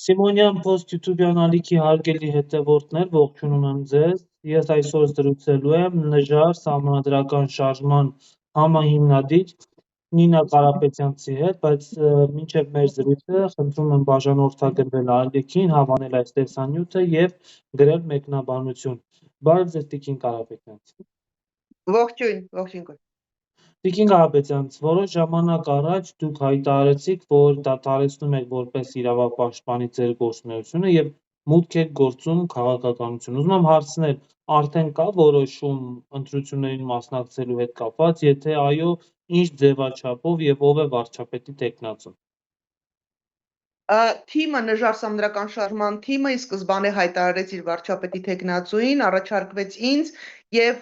Սիմոնյան post YouTube-յան ալիքի հարգելի հետևորդներ, ողջունում եմ ձեզ։ Ես այսօր զրուցելու եմ նժար սահմանադրական շարժման համահիմնադիր Նինա Կարապետյանցի հետ, բայց մինչև մեր զրույցը խնդրում եմ բաժանորդագրվել ալիքին, հավանել այս տեսանյութը եւ գրել մեկնաբանություն։ Բարև ձեզ, Տիկին Կարապետյանց։ Ողջույն, ողջույն։ Տիկին Կարապետյանց, որոշ ժամանակ առաջ դուք հայտարարեցիք, որ դադարեցնում եք որպես իրավապաշտպանի ձեր գործունեությունը եւ մուտք եք գործում քաղաքականություն։ Ուզում եմ հարցնել, արդեն կա որոշում ընտրություններին մասնակցելու հետ կապված, եթե այո, ինչ ձևաչափով եւ ով է վարչապետի տեխնացուն։ Թիմը նժար սահմանադրական շարժման թիմը ի սկզբանե հայտարարեց իր վարչապետի տեխնացուին, առաջարկվեց ինձ եւ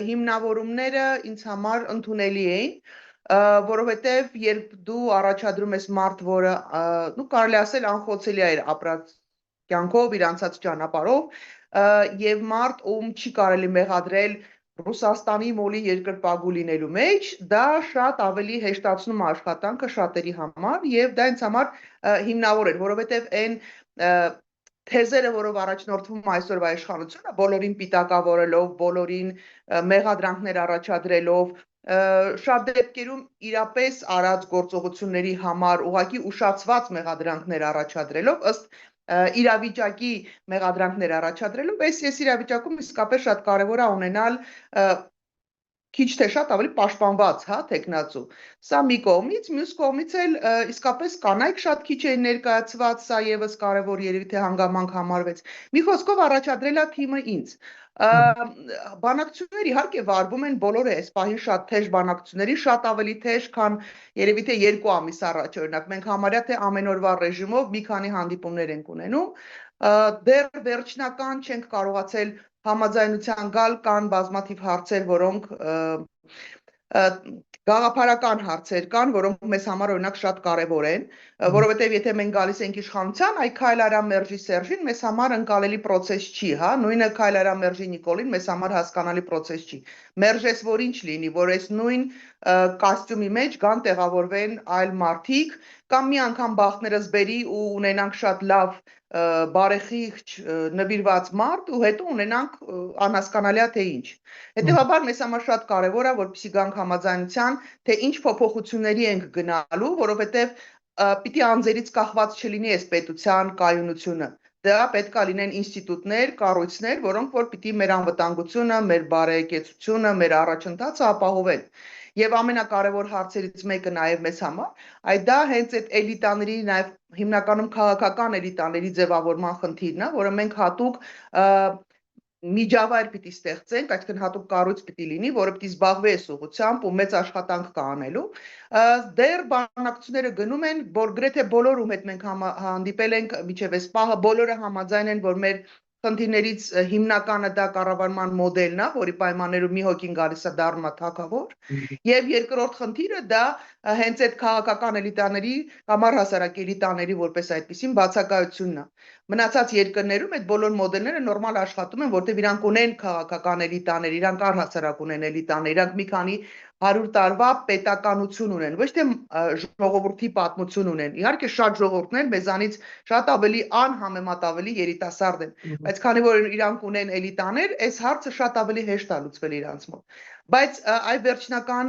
հիմնավորումները ինձ համար ընդունելի էին, որովհետեւ երբ դու առաջադրում ես մարդ, որը կարելի ասել անխոցելի է ապրած կյանքով, իր անցած ճանապարհով, եւ մարդ, ում չի կարելի մեղադրել Ռուսաստանի մոլի երկրպագու լինելու մեջ, դա շատ ավելի հեշտացնում է աշխատանքը շատերի համար եւ դա ինձ համար հիմնավոր էր, որովհետեւ այն թեզերը, որով առաջնորդվում այսօրվա իշխանությունը, բոլորին պիտակավորելով, բոլորին մեղադրանքներ առաջադրելով, շատ դեպքերում իրապես արած գործողությունների համար ուղղակի ուշացված մեղադրանքներ առաջադրելով, ըստ իրավիճակի մեղադրանքներ առաջադրելով, ես իրավիճակում իսկապես շատ կարևոր է ունենալ քիչ թե շատ ավելի պաշտպանված, տեխնացու։ Սա մի կողմից, մյուս կողմից էլ իսկապես կանայք շատ քիչ էին ներկայացված, սա եւս կարևոր երևի թե հանգամանք համարվեց։ Մի խոսքով առաջադրել է թիմը ինձ։ Բանակցություններ իհարկե վարվում են բոլորը այս պահին շատ թեժ բանակցությունների, շատ ավելի թեժ, քան երևի թե 2 ամիս առաջ օրինակ։ Մենք համարյա թե ամեն օրվա ռեժիմով մի քանի հանդիպումներ ենք ունենում։ Դեռ վերջնական չենք կարողացել համաձայնության գալ, կան բազմաթիվ հարցեր, որոնք գաղափարական հարցեր կան, որոնք մեզ համար օրինակ շատ կարևոր են, որովհետև եթե մենք գալիս ենք իշխանության, այ Քայլ արա Մերժի Սերժին մեզ համար ընկալելի process չի, նույնը Քայլ արա Մերժի Նիկոլին մեզ համար հասկանալի process չի։ Մերժես որ ինչ լինի, որ այս նույն կոստյումի մեջ կան տեղավորվեն այլ մարդիկ, կամ մի անգամ բախներս բերի ու ունենանք շատ լավ բարեխիղճ նվիրված մարդ ու հետո ունենանք անհասկանալի է թե ինչ։ Հետևաբար մեզ համար շատ կարևոր է, որպեսզի գանք համաձայնության, թե ինչ փոփոխությունների ենք գնալու, որովհետև պիտի անձերից կախված չլինի այս պետության կայունությունը։ Դա պետք է լինեն ինստիտուտներ, կառույցներ, որոնք որ պիտի մեր անվտանգությունը, մեր բարեկեցությունը, մեր առաջընթացը ապահովեն։ Եվ ամենակարևոր հարցերից մեկը նաև մեզ համար, այդ դա հենց այդ էլիտաների, նաև հիմնականում քաղաքական էլիտաների ձևավորման խնդիրն է, որը մենք հատուկ միջավայր պիտի ստեղծենք, այսինքն հատուկ կառույց պիտի լինի, որը պիտի զբաղվի այս ուղղությամբ ու մեծ աշխատանք կա անելու։ Դեռ բանակցությունները գնում են, որ գրեթե բոլորում հետ մենք հանդիպել ենք միջև այս պահը, բոլորը համաձայն են, որ մեր խնդիրներից հիմնականը դա կառավարման մոդելն է, որի պայմաններում մի հոգին գալիս է դառնում է թագավոր, եւ երկրորդ խնդիրը դա հենց այդ քաղաքական էլիտաների կամ առհասարակ էլիտաների որպես այդպեսին բացակայությունն է։ Մնացած երկրներում այդ բոլոր մոդելները նորմալ աշխատում են, որտեղ իրանք ունեն քաղաքական էլիտաներ, իրանք առհասարակ ունեն էլիտաներ, իրանք մի քանի 100 տարվա պետականություն ունեն, ոչ թե ժողովրդի պատմություն ունեն։ Իհարկե շատ ժողովուրդներ մեզանից շատ ավելի անհամեմատ ավելի երիտասարդ են, բայց քանի որ իրանք ունեն էլիտաներ, այս հարցը շատ ավելի հեշտ է լուծվել իրանց մոտ։ Բայց այ վերջնական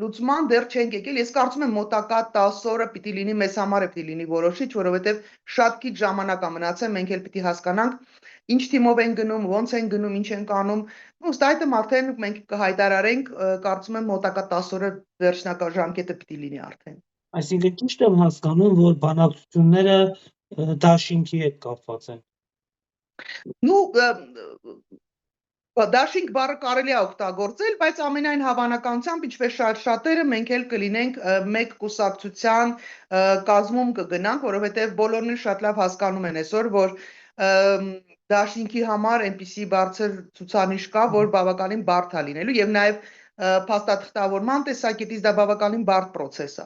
լուծման դեռ չենք եկել։ Ես կարծում եմ մոտակա 10 օրը պիտի լինի մեզ համար է պիտի լինի որոշիչ, որովհետև շատ քիչ ժամանակ է մնացել, մենք էլ պիտի հասկանանք ինչ թիմով են գնում, ոնց են գնում, ինչ են կանում։ Ուստ այդը արդեն մենք կհայտարարենք, կարծում եմ մոտակա 10 օրը վերջնական ժամկետը պիտի լինի արդեն։ Այսինքն ճիշտ եմ հասկանում, որ բանակցությունները դաշինքի հետ կապված են։ Դաշինք բառը կարելի է օգտագործել, բայց ամենայն հավանականությամբ, ինչպես շատերը, մենք էլ կլինենք մեկ կուսակցության կազմում կգնանք, որովհետև բոլորն էլ շատ լավ հասկանում են այսօր, որ դաշինքի համար այնպիսի բարձր ցուցանիշ կա, որ բավականին բարդ է լինելու եւ նաեւ փաստաթղթավորման տեսակետից դա բավականին բարդ process է։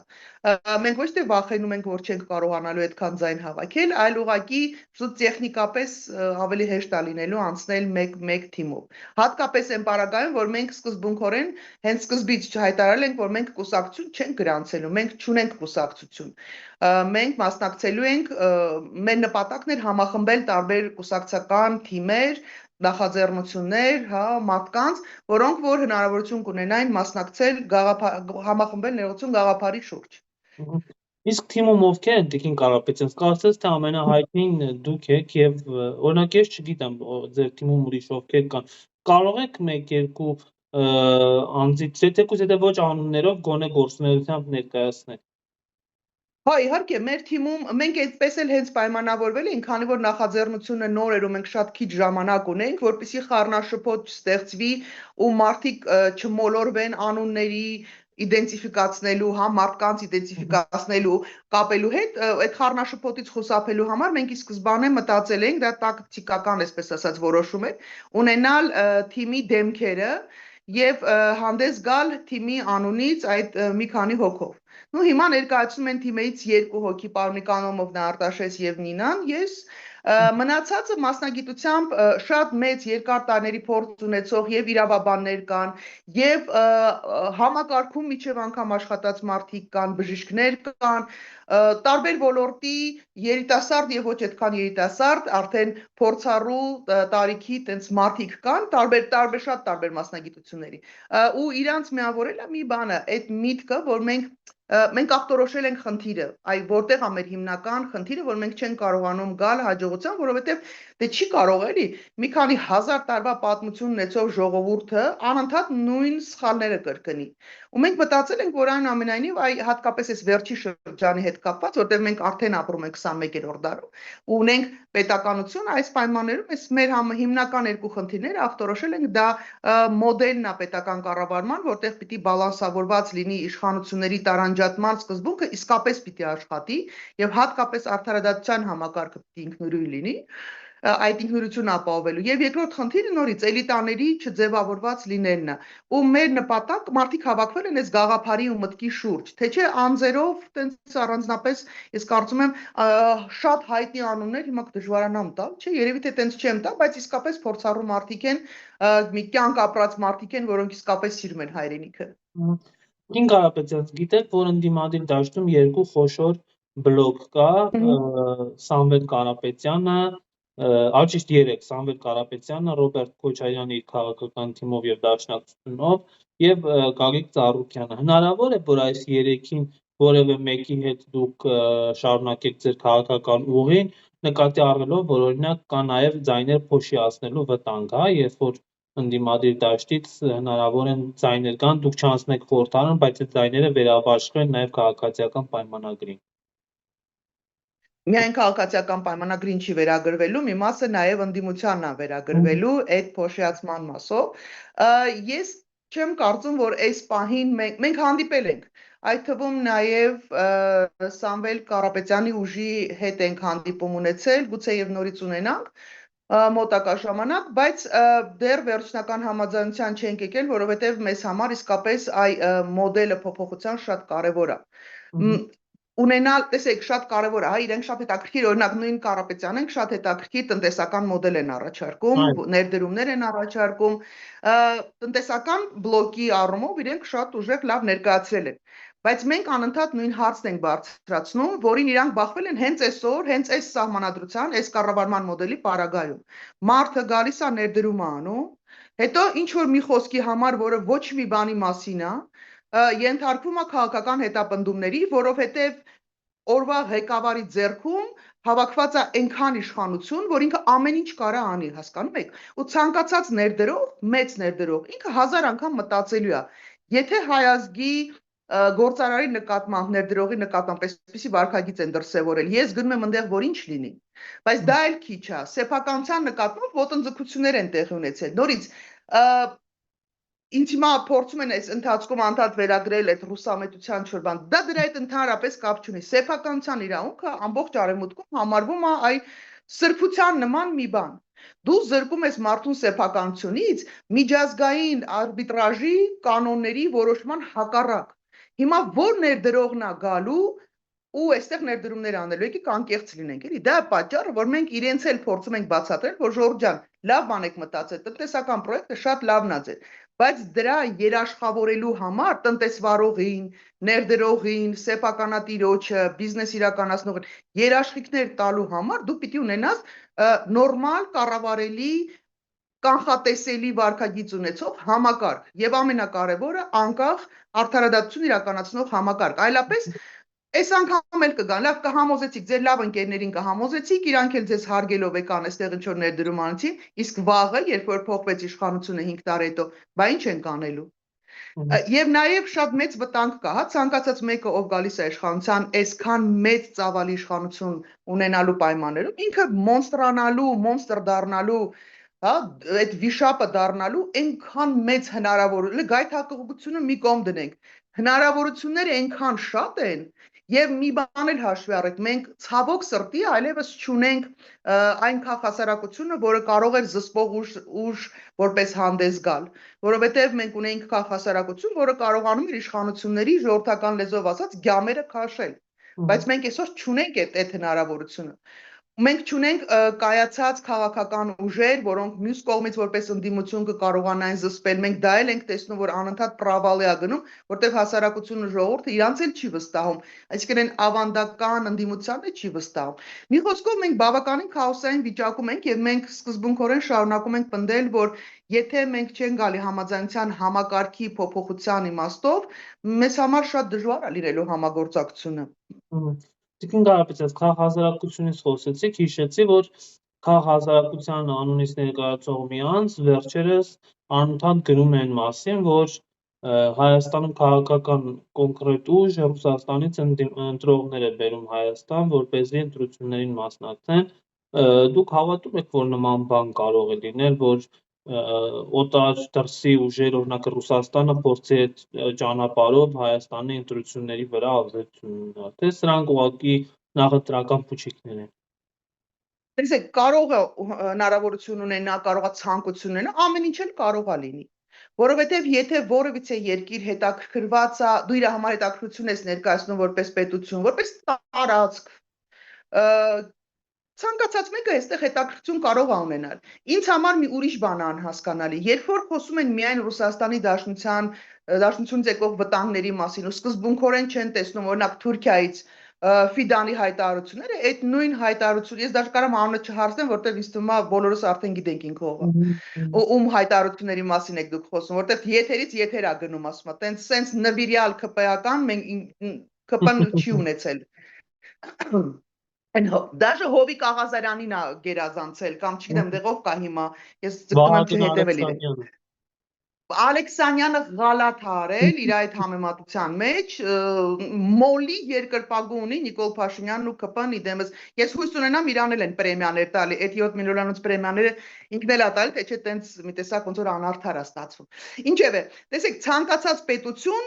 Մենք ոչ թե վախենում ենք, որ չենք կարողանալու այդքան ձայն հավաքել, այլ ուղղակի տեխնիկապես ավելի հեշտ է լինելու անցնել մեկ թիմով։ Հատկապես այն պարագայում, որ մենք սկզբունքորեն հենց սկզբից հայտարարել ենք, որ մենք կուսակցություն չենք գրանցելու, մենք չունենք կուսակցություն։ Մենք մասնակցելու ենք, մեր նպատակն էր համախմբել տարբեր կուսակցական թիմեր, նախաձեռնություններ, հա, մարդկանց, որոնք որ հնարավորություն կունենային մասնակցել համախմբել ներողություն գաղափարի շուրջ։ Իսկ թիմում ովքեր են Տիկին Կարապետյան, կարծես թե ամենահայտնին դուք եք եւ օրինակ ես չգիտեմ ձեր թիմում ուրիշ ովքեր կան։ Կարող եք 1-2 անձից, եթե ոչ անուններով, գոնե գործունեությամբ ներկայացնել։ Հա, իհարկե, մեր թիմում մենք այդպես էլ հենց պայմանավորվել ենք, քանի որ նախաձեռնությունը նոր էր ու մենք շատ քիչ ժամանակ ունենք, որպեսզի խառնաշփոթ ստեղծվի ու մարդիկ չմոլորվեն անունների իդենտիֆիկացնելու, հա, մարդկանց իդենտիֆիկացնելու, կապելու հետ, այդ խառնաշփոթից խուսափելու համար մենք ի սկզբանե մտածել ենք, դա տակտիկական, այսպես ասած, որոշում է, ունենալ թիմի դեմքերը եւ հանդես գալ թիմի անունից այդ մի քանի հոգով։ Նու հիմա ներկայացնում են թիմից 2 հոգի Պարմիկ Անոմովն, Արտաշես եւ Նինան, ես մնացածը մասնագիտությամբ շատ մեծ երկար տարիների փորձ ունեցող եւ իրավաբաններ կան, եւ համակարգում միջև անգամ աշխատած մարդիկ կան, բժիշկներ կան, տարբեր ոլորտի երիտասարդ եւ ոչ այդքան երիտասարդ, արդեն փորձառու տարիքի տենց մարդիկ կան, շատ տարբեր մասնագիտությունների։ Ու իրանց միավորել է մի բանը, այդ միտքը, որ մենք ախտորոշել ենք խնդիրը, որտեղ է մեր հիմնական խնդիրը, որ մենք չենք կարողանում գալ հաջողության, որովհետև դե չի կարող էլի մի քանի հազար տարվա պատմություն ունեցող ժողովուրդը անընդհատ նույն սխալները կրկնի։ Ու մենք մտածել ենք, որ այնուամենայնիվ հատկապես այս վերջի շրջանի հետ կապված, որտեղ մենք արդեն ապրում ենք 21-րդ դարում ու ունենք պետականություն, այս պայմաններում այս մեր հիմնական 2 խնդիրները ախտորոշել ենք, դա մոդելն է պետական կառավարման, որտեղ պիտի բալանսավորված լինի իշխանությունների տարանջատման սկզբունքը իսկապես պիտի աշխատի եւ հատկապես արդարադատության համակարգը պիտի ինքնուրույն լինի, այդ ինքնուրույնությունը ապահովելու եւ երկրորդ խնդիրը նորից էլիտաների չձևավորված լինելն է ու մեր նպատակ մարդիկ հավաքվել են այս գաղափարի ու մտքի շուրջ, թե չէ անձերով տենց առանձնապես ես կարծում եմ շատ հայտնի անուններ հիմա դժվարանամ տալ, չէ, երևի թե տենց չեմ տա, բայց իսկապես փորձառու մարդիկ են, մի կյանք ապրած մարդիկ են, որոնք իսկապես սիրում են հայրենիքը։ Տիկին Կարապետյան, գիտեք, որ ընդդիմադիր դաշտում 2 խոշոր բլոկ կա, Սամվել Կարապետյանը, ճիշտ 3, Սամվել Կարապետյանը, Ռոբերտ Քոչարյանը իր քաղաքական թիմով եւ դաշնակցությունով եւ Գագիկ Ծառուկյանը։ Հնարավոր է, որ այս 3-ին որևէ մեկի հետ դուք շարունակեք ձեր քաղաքական ուղին, նկատի առնելով, որ օրինակ կա նաեւ ձայներ փոշիացնելու վտանգ, հա, երբ որ ընդդիմադիր դաշտից հնարավոր են ձայներ կան, դուք չանցնեք խորհրդարան, բայց այդ ձայները վերաբաշխվեն նաեւ քաղաքացիական պայմանագրին։ Միայն քաղաքացիական պայմանագրին չի վերագրվելու, մի մասը նաև ընդդիմությանն է վերագրվելու այդ փոշիացման մասով։ Ես չեմ կարծում, որ այս պահին մենք հանդիպել ենք, այդ թվում նաև Սամվել Կարապետյանի ուժի հետ ենք հանդիպում ունեցել, գուցե եւ նորից ունենանք մոտակա ժամանակ, բայց դեռ վերջնական համաձայնության չենք եկել, որովհետև մեզ համար իսկապես մոդելը փոփոխության շատ կարևոր է։ Ունենալ, տեսեք, շատ կարևոր է, հա, իրենք շատ հետաքրքիր, օրինակ նույն Կարապետյանն ենք, շատ հետաքրքիր տնտեսական մոդել են առաջարկում, ներդրումներ են առաջարկում, տնտեսական բլոկի առումով իրենք շատ ուժեղ լավ ներկայացրել են։ Բայց մենք անընդհատ նույն հարցն ենք բարձրացնում, որին իրանք բախվել են հենց այսօր, հենց այս սահմանադրության, այս կառավարման մոդելի պարագայում։ Մարդը գալիս է ներդրում անում, հետո ինչ որ մի խոսքի համար, որը ոչ մի բանի մասին է, ենթարկվում է քաղաքական հետապնդումների, որովհետև օրվա ղեկավարի ձեռքում հավաքված է այնքան իշխանություն, որ ինքը ամեն ինչ կարա անի, հասկանում եք, ու ցանկացած ներդրող, մեծ ներդրող, ինքը 1000 անգամ մտածելու է, եթե հայ ազգի գործարարի նկատմամբ, ներդրողի նկատմամբ այսպիսի վարքագիծ են դրսևորել, ես գնում եմ այնտեղ, որ ինչ լինի, բայց դա էլ քիչ է, սեփականության նկատմամբ ոտնձգություններ են տեղի ունեցել, նորից ինձ հիմա փորձում են այս ընթացքում անդադ վերագրել այդ ռուսամետության չոր բան, դա դրա հետ ընդհանրապես կապ չունի, սեփականության իրավունքը ամբողջ արևմուտքում համարվում է սրբության նման մի բան, Դու զրկում ես մարդուն սեփականությունից միջազգային արբիտրաժի կանոնների որոշման հակառակ։ Հիմա որ ներդրողն է գալու ու այստեղ ներդրումներ անելու, եկեք անկեղծ լինենք, էլի, դա է պատճառը, որ մենք իրենց էլ փորձում ենք բացատրել, որ Ժորժ ջան, լավ բան եք մտածել, տնտեսական պրոյեկտը շատ լավն է ձեր, բայց դրա երաշխավորելու համար տնտեսվարողին, ներդրողին, սեփականատիրոջը, բիզնես իրականացնողին երաշխիքներ տալու համար դու պիտի ունենաս նորմալ կառավարելի կանխատեսելի վարքագիծ ունեցող համակարգ եւ ամենակարևորը անկախ արդարադատություն իրականացնող համակարգ, այլապես այս անգամ էլ կգան, լավ կհամոզեցիք, ձեր լավ ընկերներին կհամոզեցիք, իրանք էլ ձեզ հարգելով եկան այստեղ ինչ որ ներդրում անեցին, իսկ վաղը, երբ որ փոխվեց իշխանությունը 5 տարի հետո, բա ինչ են կանելու։ Եվ նաև շատ մեծ վտանգ կա, հա, ցանկացած մեկը ով գալիս է իշխանության, այսքան մեծ ծավալի իշխանություն ունենալու պայմաններում, ինքը մոնստր դառնալու, հա, այդ վիշապը դառնալու այնքան մեծ հնարավոր, գայթակղությունը մի կողմ դնենք, հնարավորությունները այնքան շատ են, եւ մի բան էլ հաշվի առեք, մենք ցավոք սրտի այլևս չունենք այն քաղաքասարակությունը, որը կարող էր զսպող ուժ որպես հանդես գալ, որովհետեւ մենք ունենք քաղաքասարակություն, որը կարողանում էր իշխանությունների ժողովրդական լեզվով ասած գյամերը քաշել, բայց մենք այսօր չունենք այդ հնարավորությունը։ Մենք չունենք կայացած քաղաքական ուժեր, որոնք մյուս կողմից որպես ընդդիմություն կկարողանային զսպել, մենք դա էլ ենք տեսնում, որ անընդհատ պրավալ է գնում, որտեղ հասարակությունը ժողովուրդը իրանց էլ չի վստահում, այսինքն այն ավանդական ընդդիմությանը չի վստահում։ Մի խոսքով մենք բավականին քաոսային վիճակում ենք եւ մենք սկզբունքորեն շարունակում ենք պնդել, որ եթե մենք չենք գալի համաձայնության համակարգի փոփոխության իմաստով, մեզ համար շատ դժվար է լինելու համագործակցությունը։ Տիկին Կարապետյան, քաղաքահասարակությունից խոսեցիք, հիշեցի, որ քաղաքահասարակության անունից ներկայացող մի անձ վերջերս անընդհատ գրում են մասին, որ Հայաստանում քաղաքական կոնկրետ ուժ Ռուսաստանից ընտրողներ է բերում Հայաստան, որպեսզի ընտրություններին մասնակցեն։ Դուք հավատում եք, որ նման բան կարող է լինել, որ օտար դրսի ուժեր, օրինակ Ռուսաստանը փորձի այդ ճանապարհով Հայաստանի ընտրությունների վրա ազդեցություն ունենալ, թե սրանք ուղղակի նախընտրական փուչիկներ են։ Տեսեք, կարող է հնարավորություն ունենա, կարող է ցանկություն ունենա, ամեն ինչ էլ կարող է լինի։ Որովհետև եթե որևիցե երկիր հետաքրքրված է, դու իր համար հետաքրքրություն ես ներկայացնում որպես պետություն, որպես տարածք, ցանկացած մեկը այստեղ հետաքրքրություն կարող է ունենալ։ Ինձ համար մի ուրիշ բան է անհասկանալի։ Երբ որ խոսում են միայն Ռուսաստանի Դաշնությունից եկող վտանգների մասին ու սկզբունքորեն չեն տեսնում, օրինակ Թուրքիայից Ֆիդանի հայտարարությունները, այդ նույն հայտարարությունը, ես դեռ կարամ անունը չհարցնեմ, որտեղ ինձ թվում է բոլորս արդեն գիտենք ինքը ով է։ Ում հայտարարությունների մասին եք դուք խոսում, որտեղ եթերից եթեր է գնում, ասում է, տենց սենց նվիրյալ ԿՊ-ական մենք ԿՊ-ն չի ունեցել։ Դաժե Հովիկ Աղազարյանին է գերազանցել կամ չգիտեմ դեղով կա հիմա, ես ձգտում եմ չհետևել իրեն։ Ալեքսանյանը գալաթ արել իր այդ համեմատության մեջ, մոլի երկրպագու ունի Նիկոլ Փաշինյանն ու ԿՊ-ն իդեմս։ Ես հույս ունենամ իրանել են պրեմիաներ տալի, այդ 7 միլիոնանոց պրեմիաները ինքն էլ ա տալի, թե չէ տենց մի տեսակ ոնց որ անարդար է ստացվում։ Ինչևէ, տեսեք, ցանկացած պետություն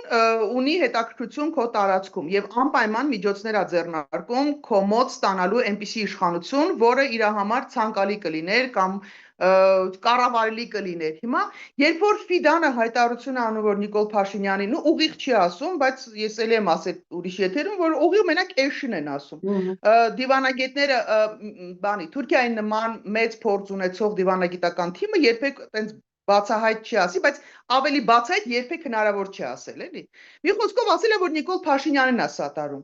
ունի հետաքրքրություն քո տարածքում եւ անպայման միջոցներ է ձեռնարկում քո մոտ ստանալու այնպիսի իշխանություն, որը իր համար ցանկալի կլիներ կամ կառավարելի կլիներ։ Հիմա երբ որ Ֆիդանը հայտարարություն անում, որ Նիկոլ Փաշինյանին ուղիղ չի ասում, բայց ես էլ եմ ասել ուրիշ եթերում, որ ուղիղ մենակ էշին են ասում։ Դիվանագետները բանի Թուրքիայի նման մեծ փորձ ունեցող դիվանագիտական թիմը երբեք այտենց բացահայտ չի ասի, բայց ավելի բացահայտ երբեք հնարավոր չի ասել, էլի։ Մի խոսքով ասել է, որ Նիկոլ Փաշինյանին է սատարում։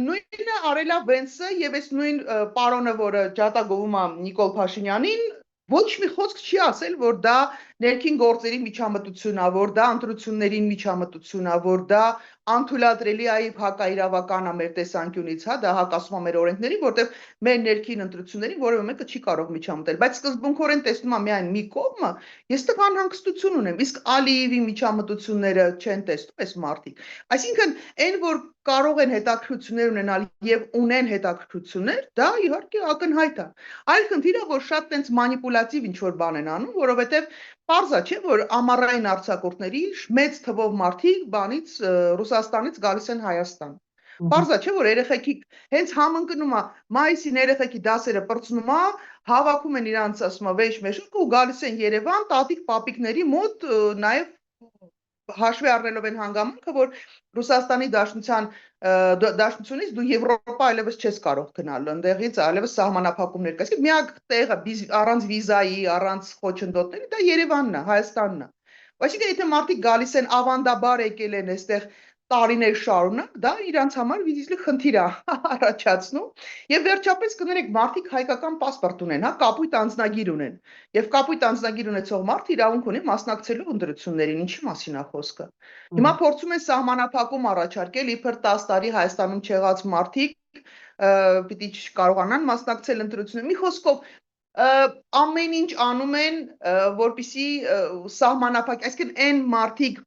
Նույնը արել է Վենսը եւ այս նույն պարոնը, որը ջատագովում է Նիկոլ Փաշինյանին, ոչ մի խոսք չի ասել, որ դա ներքին գործերի միջամտություն է, որ դա ընտրություններին միջամտություն է, որ դա անթույլատրելի է հակաիրավական է մեր տեսանկյունից, հա, դա հակասում է մեր օրենքներին, որտեղ մեր ներքին ընտրություններին որևէ մեկը չի կարող միջամտել, բայց սկզբունքորեն տեսնում եմ միայն մի կողմը, ես տեղ անհանգստություն ունեմ, իսկ Ալիևի միջամտությունները չեն տեսնում այս մարդիկ։ Այսինքն, այն որ կարող են հետաքրքրություններ ունենալ եւ ունեն հետաքրքրություններ, դա իհարկե ակնհայտ է։ Այլ խնդիրը, որ շատ տենց մանիպուլատիվ ինչ որ բան են անում, որովհետեւ պարզ է, չէ, որ ամառային արձակուրդների մեծ թվով մարդիկ բանից Ռուսաստանից գալիս են Հայաստան։ Պարզա չէ, որ երեխեքի հենց համընկնում է մայիսին երեխեքի դասերը պրծնում է, հավաքում են իրանց ասում վեճ մեշուկ ու գալիս են Երևան տատիկ պապիկների մոտ նաև հաշվի առնելով են հանգամանքը, որ Ռուսաստանի դաշնությունից դու Եվրոպա այլևս չես կարող գնալ, ընդեղից այլևս սահմանափակումներ կա։ Իսկ միակ տեղը առանց վիզայի, առանց խոչընդոտների դա Երևանն է, Հայաստանն է։ Այսինքն եթե մարդիկ գալիս են ավանդաբար եկել են այստեղ տարիներ շարունակ, դա իրանց համար վիզիլի խնդիր է առաջացնում։ Եվ վերջապես կներեք, մարդիկ հայկական պասպորտ ունեն, հա, կապույտ անձնագիր ունեն։ Եվ կապույտ անձնագիր ունեցող մարդը իրավունք ունի մասնակցելու ընտրություններին, ինչի մասին է խոսքը։ Հիմա փորձում են սահմանափակում առաջարկել, իբր 10 տարի Հայաստանում չեղած մարդիկ պիտի կարողանան մասնակցել ընտրություններին։ Մի խոսքով ամեն ինչ անում են, որպեսզի սահմանափակ, այսինքն այն մարդիկ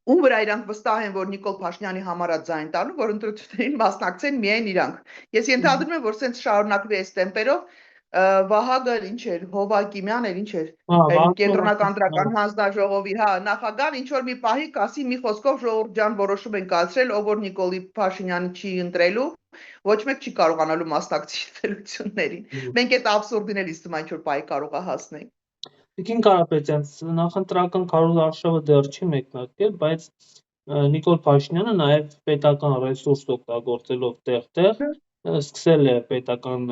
ում վրա իրանք վստահ են, որ Նիկոլ Փաշինյանի համար է ձայն տալու, որ ընտրություններին մասնակցեն միայն իրանք։ Ես ենթադրում եմ, որ սենց շարունակվի այս տեմպերով, Վահագը ինչ էր, Հովակիմյան էր, ինչ էր, կենտրոնական դրական հանձնաժողովի, հա, նախագահան ինչ որ մի պահի կասի մի խոսքով ժողովուրդ ջան որոշում են կայացրել, ով որ Նիկոլի Փաշինյանը չի ընտրելու, ոչ մեկ չի կարողանալու մասնակցել ընտրություններին։ Մենք այդ աբսուրդին էլ իստում ինչ որ պահի կարող է հասնենք։ Տիկին Կարապետյան, նախընտրական քարոզ արշավը դեռ չի մեկնարկել, բայց Նիկոլ Փաշինյանը նաև պետական ռեսուրս օգտագործելով տեղ-տեղ սկսել է պետական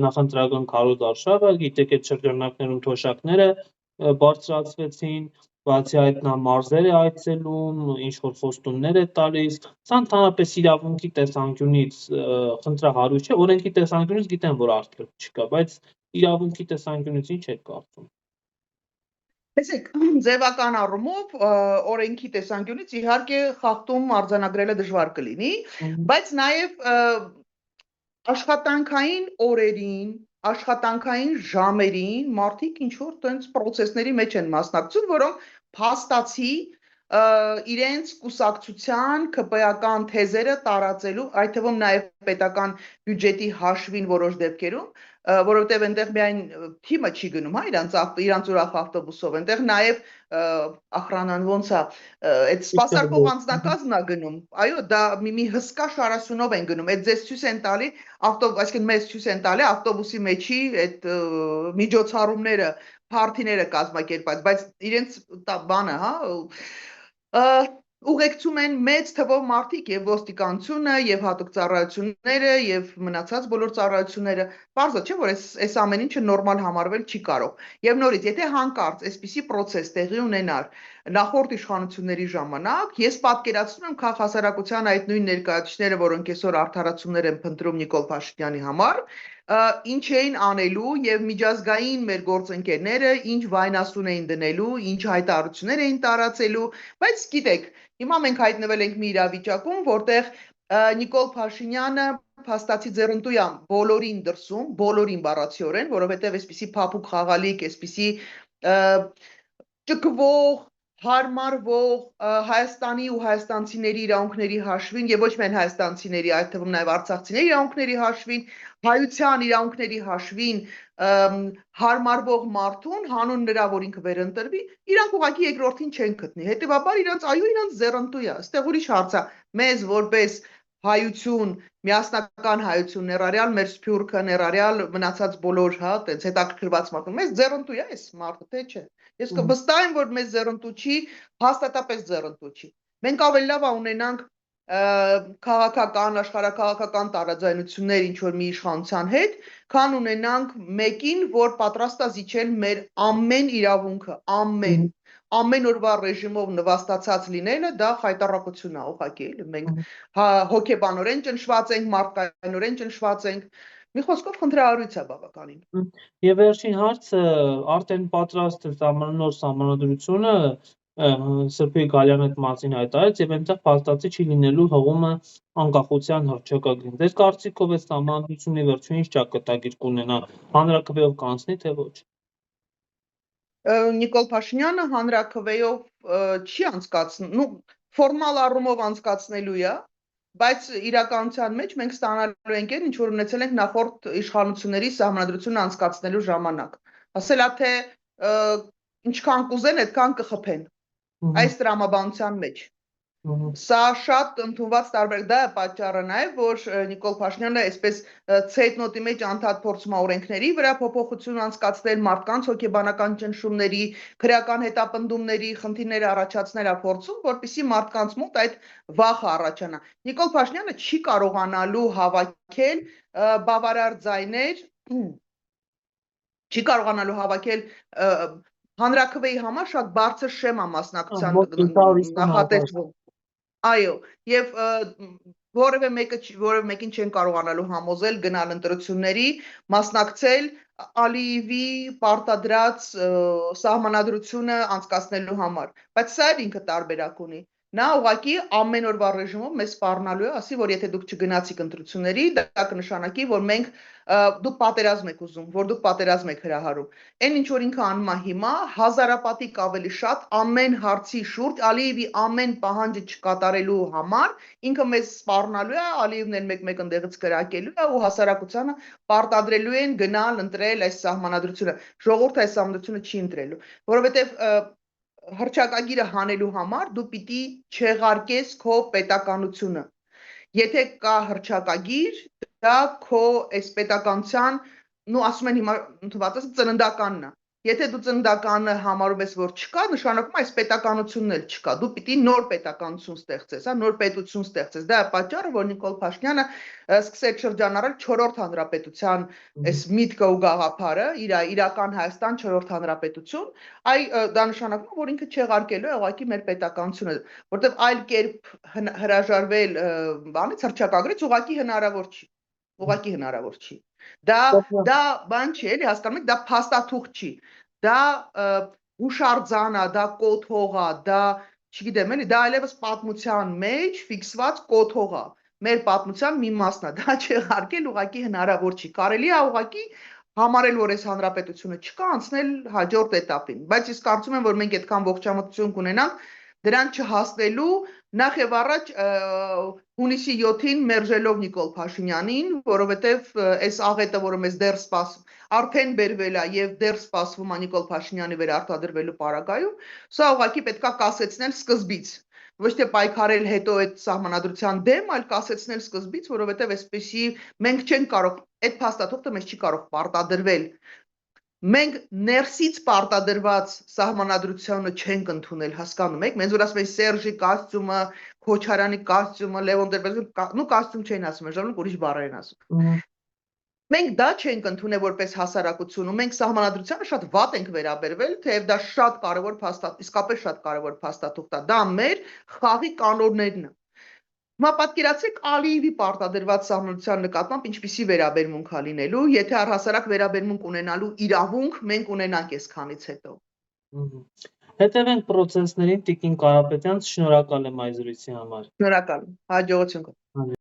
նախընտրական քարոզ արշավը, գիտեք այդ շրջանակներում թոշակները բարձրացվեցին, բացի այդ նա մարզեր է այցելում, ինչ-որ խոստումներ է տալիս, սա ընդհանրապես իրավունքի տեսանկյունից խնդրահարույց չէ, օրենքի տեսանկյունից գիտեմ, որ արգելք չկա, բայց իրավունքի տեսանկյունից ինչ եք կարծում։ Տեսեք, ձևական առումով օրենքի տեսանկյունից իհարկե խախտում արձանագրելը դժվար կլինի, բայց նաև աշխատանքային օրերին, աշխատանքային ժամերին մարդիկ ինչ որ տենց պրոցեսների մեջ են մասնակցում, որոնք փաստացի իրենց կուսակցության ԿՊ-ական թեզերը տարածելու, այդ թվում նաև պետական բյուջետի հաշվին որոշ դեպքերում, որովհետև այնտեղ միայն թիմը չի գնում, հա, իրանց ուրախ ավտոբուսով, այնտեղ նաև ախրանան ոնց է, այդ սպասարկող անձնակազմն է գնում, այո, դա մի հսկա շարասյունով են գնում, այդ ձեզ ցույց են տալի, այսինքն մեզ ցույց են տալի ավտոբուսի մեջի այդ միջոցառումները, փարթիները կազմակերպած, բայց իրենց բանը, հա, ուղեկցում են մեծ թվով մարդիկ եւ ոստիկանությունը եւ հատուկ ծառայությունները եւ մնացած բոլոր ծառայությունները, բարձր չէ որ այս ամեն ինչը նորմալ համարվել չի կարող։ Եվ նորից, եթե հանկարծ այսպիսի process տեղի ունենար նախորդ իշխանությունների ժամանակ, ես պատկերացնում եմ քաղաքասարակության այդ նույն ներկայացուցիչները, որոնք այսօր արդարացումներ են փնտրում Նիկոլ Փաշինյանի համար, ինչ էին անելու եւ միջազգային մեր գործընկերները ինչ վայնասուն էին դնելու, ինչ հայտարարություններ էին տարածելու, բայց գիտեք, հիմա մենք հայտնվել ենք մի իրավիճակում, որտեղ Նիկոլ Փաշինյանը փաստացի ձեռնտու է բոլորին դրսում, բոլորին բառացիորեն, որովհետեւ այսպիսի փափուկ խաղալիք, այսպիսի ճկվող հարմարվող Հայաստանի ու հայաստանցիների իրավունքների հաշվին եւ ոչ միայն հայաստանցիների, այդ թվում նաեւ արցախցիների իրավունքների հաշվին, հայության իրավունքների հաշվին հարմարվող մարդուն հանուն նրա որ ինքը վերընտրվի, իրանք ուղղակի երկրորդին չեն գտնի։ Հետևաբար իրանք այո, իրանք ձեռնտու է։ Այստեղ ուրիշ հարց է։ Մեզ որպես հայություն, միասնական հայություն, ներառյալ մեր սփյուռքը, ներառյալ մնացած բոլոր, հա, տենց հետաքրքրված մարդու, մեզ ձեռնտու է այս մարդը, թե չէ։ Ես կվստահ եմ, որ մեզ ձեռնտու չի, հաստատապես ձեռնտու չի։ Մենք ավելի լավ ունենանք քաղաքական, աշխարհաքաղաքական տարաձայնություններ ինչ որ մի իշխանության հետ, քան ունենանք մեկին, որ պատրաստ է զիջել մեր ամեն իրավունքը, ամեն օրվա ռեժիմով նվաստացած լինելը, դա խայտառակություն է ուղղակի, էլի մենք հոգեբանորեն ճնշված ենք, մարդկայնորեն ճնշված ենք, մի խոսքով խնդրահարույց է բավականին։ Եվ վերջին հարցը, արդեն պատրաստ է նոր սահմանադրությունը Սրբի Գալյանետ մասին հայտարարեց եւ այնտեղ փաստացի չի լինելու հղումը անկախության հռչակագրին։ Ձեր կարծիքով է սահմանադրությունը վերջին ինչ ճակատագիր կունենա, հանրաքվեով կանցնի թե ոչ։ Նիկոլ Փաշինյանը հանրաքվեով չի անցկացնու, ֆորմալ առումով անցկացնելու է, բայց իրականության մեջ մենք ստանալու ենք ինչ որ ունեցել ենք նախորդ իշխանությունների սահմանադրությունը անցկացնելու ժամանակ։ Ասել է թե ինչքան կուզեն, այդքան կխփեն այս տրամաբանության մեջ։ Սա շատ ընդունված տարբերակ, դա է պատճառը նաև, որ Նիկոլ Փաշինյանը այսպես ցեյթնոտի մեջ անդադ փորձում է օրենքների վրա փոփոխություն անցկացնել, մարդկանց հոգեբանական ճնշումների, քրեական հետապնդումների խնդիրները առաջացնել է փորձում, որպեսզի մարդկանց մոտ այդ վախը առաջանա։ Նիկոլ Փաշինյանը չի կարողանալու հավաքել բավարար ձայներ, չի կարողանալու հավաքել հանրաքվեի համար շատ բարձր շեմա մասնակցության նախատեսվում։ Այո, եւ որևէ մեկին չեն կարողանալու համոզել գնալ ընտրությունների, մասնակցել Ալիևի պարտադրած սահմանադրությունը անցկացնելու համար, բայց սա ինքը տարբերակ ունի։ Նա ուղղակի ամեն օրվա ռեժիմով մեզ սպառնալու է, ասի, որ եթե դուք չգնացիք ընտրությունների, դա կնշանակի, որ մենք դուք պատերազմ եք ուզում, որ դուք պատերազմ եք հրահարում։ Այն ինչ որ ինքը անում է հիմա, հազարապատիկ ավելի շատ ամեն հարցի շուրջ Ալիևի ամեն պահանջը չկատարելու համար ինքը մեզ սպառնալու է, Ալիևն էլ մեկ-մեկ ընդեղից կրակելու է ու հասարակությանը պարտադրելու են գնալ ընտրել այս սահմանադրությունը։ Ժողովուրդը այս սահմանադրությունը չի ընտրելու, որովհետև հռչակագիրը հանելու համար դու պիտի չեղարկես քո պետականությունը։ Եթե կա հռչակագիր, դա քո այս պետականության, ասում են հիմա ընդունված ծննդականն է։ Եթե դու ծննդականը համարում ես, որ չկա, նշանակում է այս պետականությունն էլ չկա։ Դու պիտի նոր պետականություն ստեղծես, նոր պետություն ստեղծես։ Դա է պատճառը, որ Նիկոլ Փաշինյանը սկսեց շրջանառել 4-րդ հանրապետության այս միտքը ու գաղափարը, իրական Հայաստան 4-րդ հանրապետություն, դա նշանակում է, որ ինքը չեղարկելու է ուղղակի մեր պետականությունը, որտեղ այլ կերպ հրաժարվել բանից հռչակագրից ուղղակի հնարավոր չի։ Ուղղակի հնարավոր չի։ Դա բան չի, էլի հասկանում եք, դա փաստաթուղթ չի։ Դա հուշարձան է, դա կոթող է, դա, չգիտեմ, էլի, դա այլևս պատմության մեջ ֆիքսված կոթող է։ Մեր պատմության մի մասն է, դա չեղարկել ուղղակի հնարավոր չի։ Կարելի է ուղղակի համարել, որ այս հանրապետությունը չկա, անցնել հաջորդ էտապին, բայց ես կարծում եմ, որ մենք այդքան ողջամտություն կունենանք դրան չհասնելու, նախ եւ առաջ հունիսի 7-ին մերժելով Նիկոլ Փաշինյանին, որովհետեւ այս աղետը, որը մեզ դեռ արդեն բերվել է եւ դեռ սպասվում է Նիկոլ Փաշինյանի վրա արտադրվելու պարագայում, սա ուղղակի պետքա կասեցնել սկզբից, ոչ թե պայքարել հետո այդ սահմանադրության դեմ, այլ կասեցնել սկզբից, որովհետեւ այսպեսի մենք չենք կարող, այդ փաստաթուղթը մեզ չի կարող պարտադրվել։ Մենք ներսից պարտադրված սահմանադրությունը չենք ընդունել, հասկանում եք, մենք որ ասում ենք Սերժի կոստյումը, Քոչարյանի կոստյումը, Լևոն Տեր-Պետրոսյանի կոստյում չեն ասում, ժառանգ ուրիշ բառեր են ասում։ Մենք դա չենք ընդունել որպես հասարակություն, ու մենք սահմանադրությանը շատ վատ ենք վերաբերվել, թեև դա շատ կարևոր փաստաթուղթ, իսկապես շատ կարևոր փաստաթուղթ է, դա մեր խաղի կանոններն է։ Հիմա պատկերացրեք Ալիևի պարտադրված սահմանադրության նկատմամբ ինչպիսի վերաբերմունք է լինելու, եթե առհասարակ վերաբերմունք ունենալու իրավունք մենք ունենանք այսքանից հետո։ Հետևենք պրոցեսներին, Տիկին Կարապետյան, շնորհակալ եմ այս զրույցի համար։ Շնորհակալ եմ, հաջողություն։